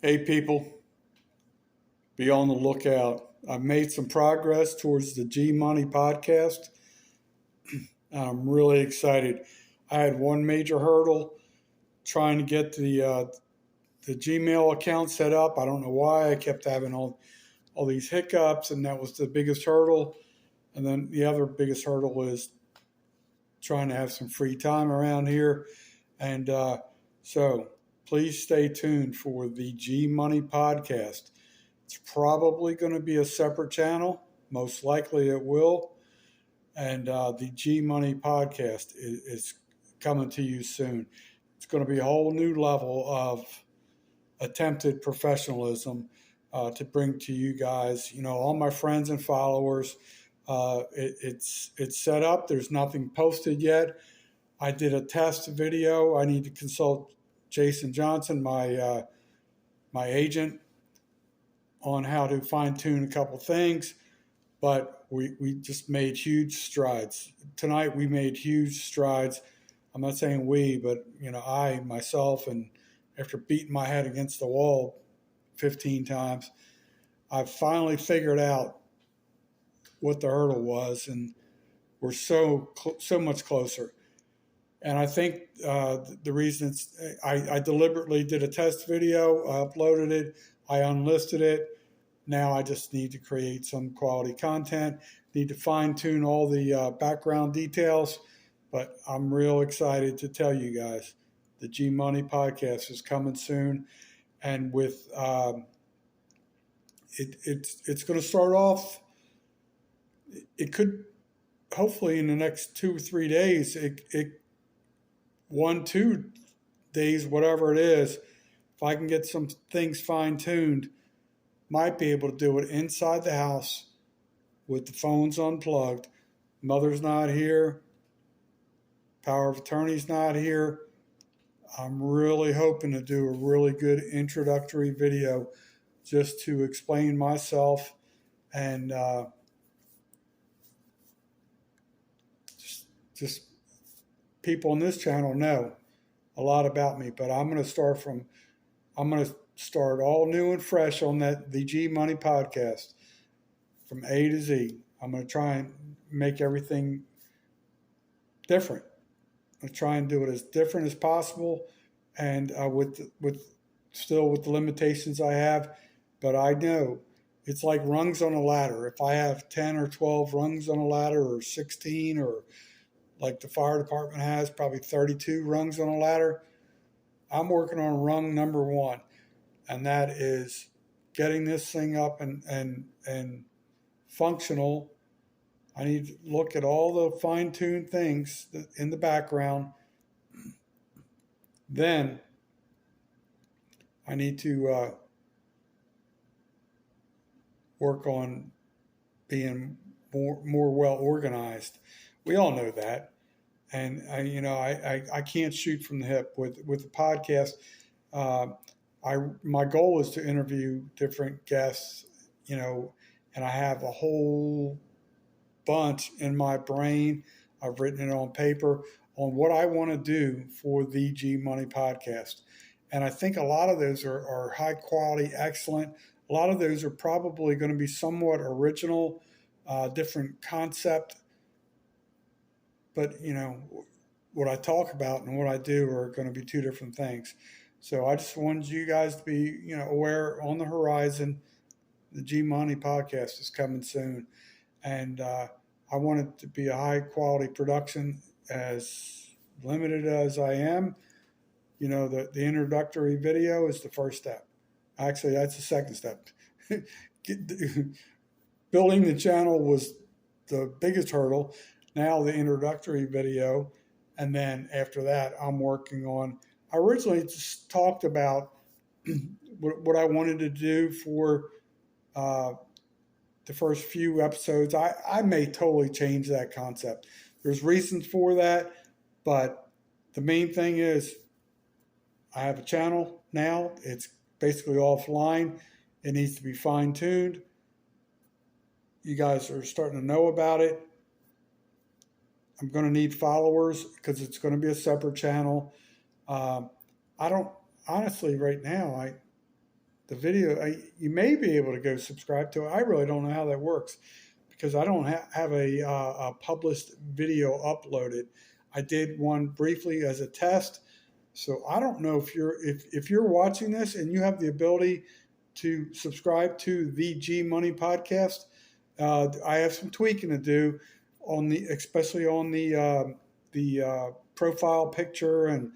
Hey, people, be on the lookout. I've made some progress towards the G Money podcast. I'm really excited. I had one major hurdle trying to get the Gmail account set up. I don't know why I kept having all these hiccups, and that was the biggest hurdle. And then the other biggest hurdle is trying to have some free time around here. And so please stay tuned for the G Money podcast. It's probably going to be a separate channel. Most likely it will. And the G Money podcast is coming to you soon. It's going to be a whole new level of attempted professionalism to bring to you guys. You know, all my friends and followers. It's set up. There's nothing posted yet. I did a test video. I need to consult Jason Johnson, my agent, on how to fine tune a couple things, but we just made huge strides. Tonight we made huge strides. I'm not saying we, but I myself, and after beating my head against the wall 15 times, I finally figured out what the hurdle was, and we're so much closer. And I think the reason I deliberately did a test video, uploaded it, I unlisted it. Now I just need to create some quality content, need to fine tune all the background details. But I'm real excited to tell you guys the G Money podcast is coming soon. And with it's going to start off, it could hopefully in the next 2 or 3 days, it 1-2 days, whatever it is, if I can get some things fine tuned, might be able to do it inside the house with the phones unplugged. Mother's not here. Power of attorney's not here. I'm really hoping to do a really good introductory video just to explain myself and just people on this channel know a lot about me. But I'm going to start all new and fresh on the G Money podcast from A to Z. I'm going to try and make everything different. I'm going to try and do it as different as possible, and with the limitations I have. But I know it's like rungs on a ladder. If I have 10 or 12 rungs on a ladder, or 16, or like the fire department has probably 32 rungs on a ladder, I'm working on rung number 1. And that is getting this thing up and functional. I need to look at all the fine-tuned things in the background. Then I need to work on being more well organized. We all know that, and I can't shoot from the hip with the podcast. My goal is to interview different guests, and I have a whole bunch in my brain. I've written it on paper on what I want to do for the G Money podcast. And I think a lot of those are high quality, excellent. A lot of those are probably going to be somewhat original, different concept. But, what I talk about and what I do are going to be two different things. So I just wanted you guys to be, aware on the horizon. The G Money podcast is coming soon. And I want it to be a high quality production, as limited as I am. The introductory video is the first step. Actually, that's the second step. Building the channel was the biggest hurdle. Now the introductory video. And then after that, I'm working on, I originally just talked about what I wanted to do for the first few episodes. I may totally change that concept. There's reasons for that, but the main thing is I have a channel now. It's basically offline. It needs to be fine-tuned. You guys are starting to know about it. I'm going to need followers because it's going to be a separate channel. I don't, honestly, right now, the video, you may be able to go subscribe to it. I really don't know how that works because I don't have a published video uploaded. I did one briefly as a test, so I don't know if you're watching this and you have the ability to subscribe to the G Money Podcast. I have some tweaking to do on especially on the profile picture and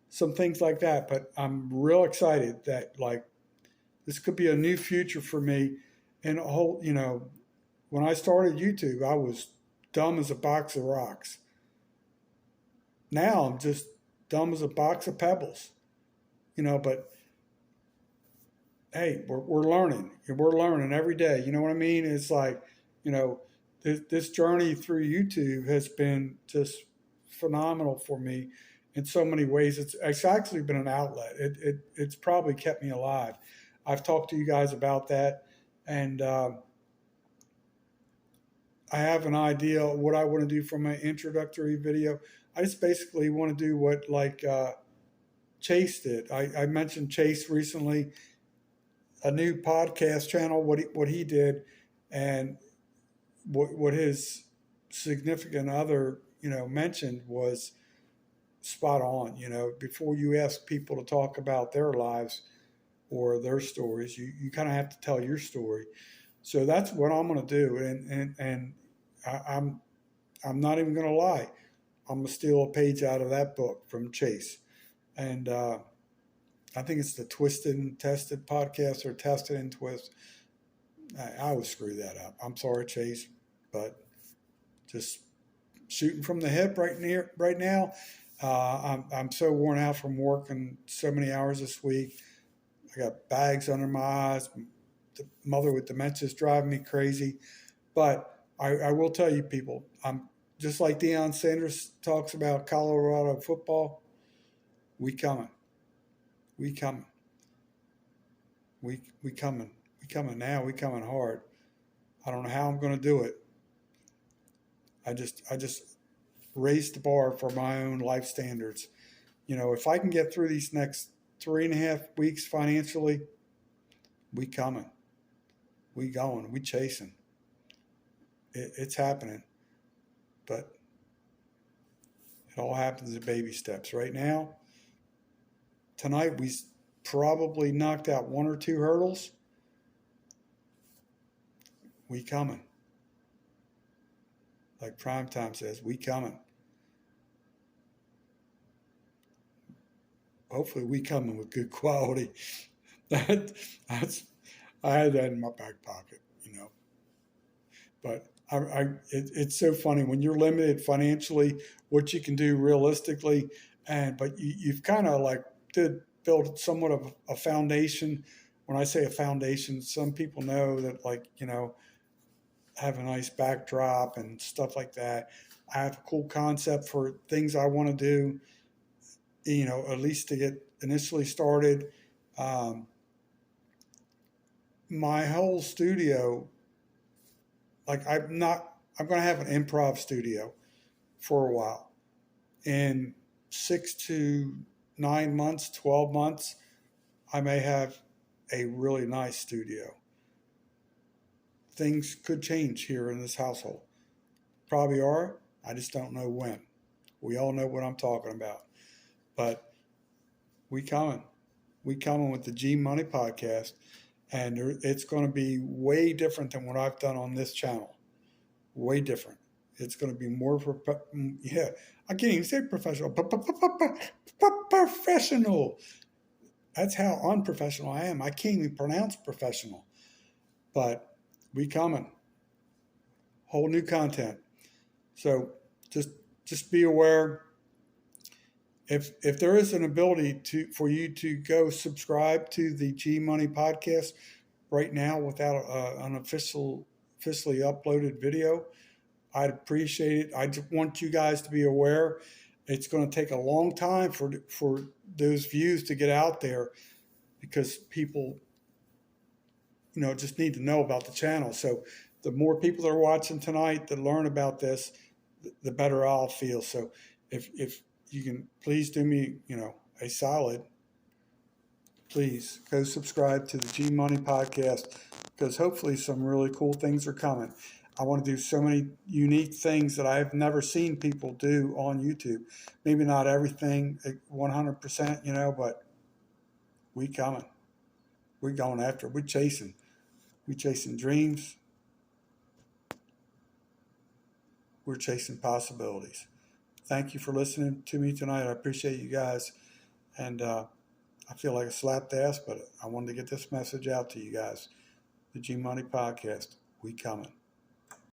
some things like that. But I'm real excited that like this could be a new future for me. And a whole, when I started YouTube, I was dumb as a box of rocks. Now I'm just dumb as a box of pebbles, but hey, we're learning and we're learning every day. You know what I mean? It's like, this journey through YouTube has been just phenomenal for me in so many ways. It's actually been an outlet. It's probably kept me alive. I've talked to you guys about that, and I have an idea of what I want to do for my introductory video. I just basically want to do what Chase did. I mentioned Chase recently, a new podcast channel, what he did, and what his significant other mentioned was spot on. Before you ask people to talk about their lives or their stories, you kind of have to tell your story. So that's what I'm going to do, and I'm not even going to lie. I'm going to steal a page out of that book from Chase, and I think it's the Twisted and Tested podcast, or Tested and Twist. I always screw that up. I'm sorry, Chase, but just shooting from the hip right now. I'm so worn out from working so many hours this week. I got bags under my eyes. The mother with dementia is driving me crazy. But I will tell you, people, I'm just like Deion Sanders talks about Colorado football. We coming. We coming. We coming. We coming now. We coming hard. I don't know how I'm going to do it. I just raised the bar for my own life standards. If I can get through these next 3.5 weeks financially, we coming. We going. We chasing. It's happening. But it all happens in baby steps. Right now, tonight we probably knocked out 1 or 2 hurdles. We coming. Like Primetime says, we coming. Hopefully we coming with good quality. That's I had that in my back pocket, But it's so funny when you're limited financially, what you can do realistically, but you've kind of did build somewhat of a foundation. When I say a foundation, some people know that have a nice backdrop and stuff like that. I have a cool concept for things I want to do, at least to get initially started. My whole studio, I'm going to have an improv studio for a while. In 6 to 9 months, 12 months, I may have a really nice studio. Things could change here in this household. Probably are. I just don't know when. We all know what I'm talking about. But we coming. We coming with the G Money Podcast. And it's going to be way different than what I've done on this channel. Way different. It's going to be more, I can't even say professional. Professional. That's how unprofessional I am. I can't even pronounce professional. But we coming. Whole new content. So just be aware. If there is an ability for you to go subscribe to the G Money Podcast right now without an officially uploaded video, I'd appreciate it. I just want you guys to be aware. It's going to take a long time for those views to get out there because people, just need to know about the channel. So the more people that are watching tonight that learn about this, the better I'll feel. So if you can please do me, a solid, please go subscribe to the G Money Podcast, because hopefully some really cool things are coming. I want to do so many unique things that I've never seen people do on YouTube. Maybe not everything 100%, but we coming. We're going after it. We're chasing. We're chasing dreams. We're chasing possibilities. Thank you for listening to me tonight. I appreciate you guys. And I feel like a slapped ass, but I wanted to get this message out to you guys. The G Money Podcast. We coming.